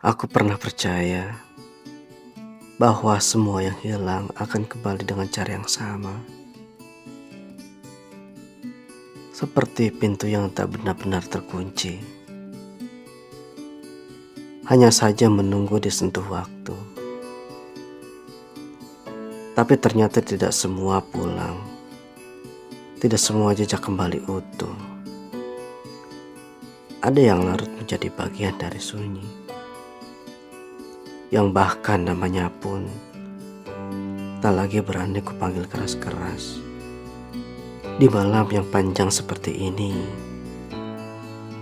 Aku pernah percaya bahwa semua yang hilang akan kembali dengan cara yang sama. Seperti pintu yang tak benar-benar terkunci. Hanya saja menunggu disentuh waktu. Tapi ternyata tidak semua pulang. Tidak semua jejak kembali utuh. Ada yang larut menjadi bagian dari sunyi. Yang bahkan namanya pun tak lagi berani kupanggil keras-keras. Di malam yang panjang seperti ini,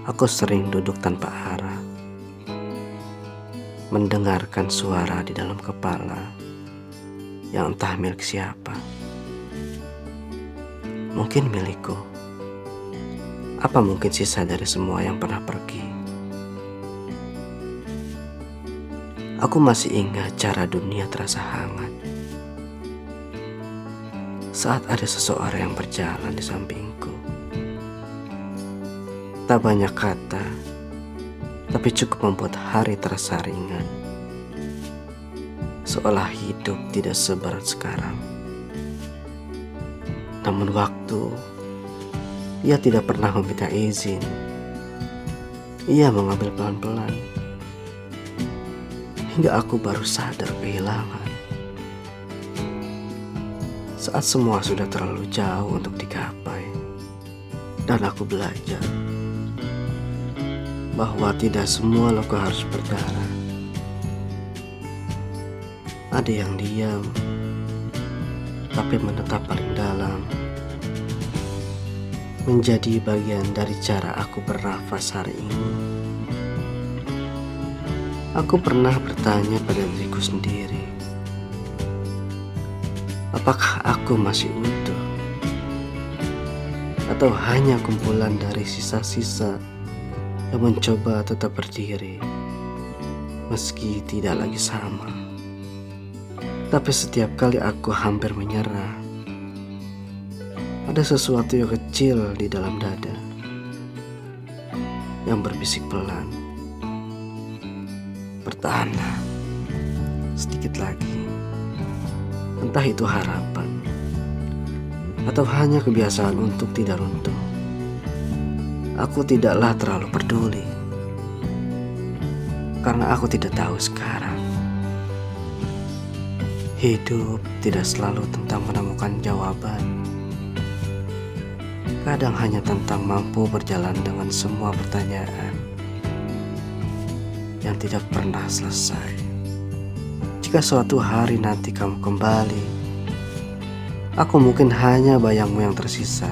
aku sering duduk tanpa arah, mendengarkan suara di dalam kepala yang entah milik siapa. Mungkin milikku. Apa mungkin sisa dari semua yang pernah pergi? Aku masih ingat cara dunia terasa hangat saat ada seseorang yang berjalan di sampingku. Tak banyak kata, tapi cukup membuat hari terasa ringan. Seolah hidup tidak seberat sekarang. Namun waktu, ia tidak pernah meminta izin. Ia mengambil pelan-pelan. Hingga aku baru sadar kehilangan. Saat semua sudah terlalu jauh untuk digapai. Dan aku belajar bahwa tidak semua luka harus berdarah. Ada yang diam, tapi menetap paling dalam. Menjadi bagian dari cara aku bernafas hari ini. Aku pernah bertanya pada diriku sendiri, apakah aku masih utuh? Atau hanya kumpulan dari sisa-sisa yang mencoba tetap berdiri, meski tidak lagi sama. Tapi setiap kali aku hampir menyerah, ada sesuatu yang kecil di dalam dada yang berbisik pelan, bertahanlah sedikit lagi. Entah itu harapan atau hanya kebiasaan untuk tidak runtuh. Aku tidaklah terlalu peduli, karena aku tidak tahu sekarang. Hidup tidak selalu tentang menemukan jawaban. Kadang hanya tentang mampu berjalan dengan semua pertanyaan yang tidak pernah selesai. Jika suatu hari nanti kamu kembali, aku mungkin hanya bayangmu yang tersisa.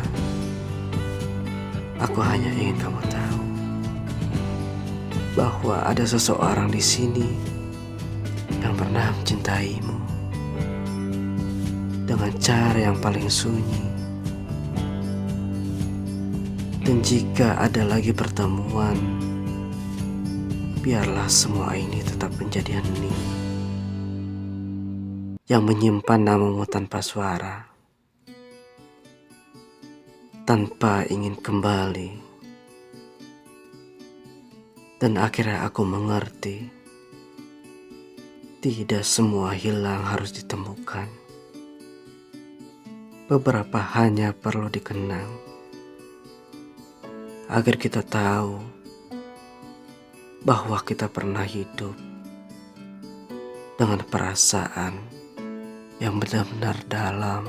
Aku hanya ingin kamu tahu bahwa ada seseorang di sini yang pernah mencintaimu dengan cara yang paling sunyi. Dan jika ada lagi pertemuan, biarlah semua ini tetap menjadi hening yang menyimpan namamu tanpa suara, tanpa ingin kembali. Dan akhirnya aku mengerti, tidak semua hilang harus ditemukan. Beberapa hanya perlu dikenang, agar kita tahu bahwa kita pernah hidup dengan perasaan yang benar-benar dalam.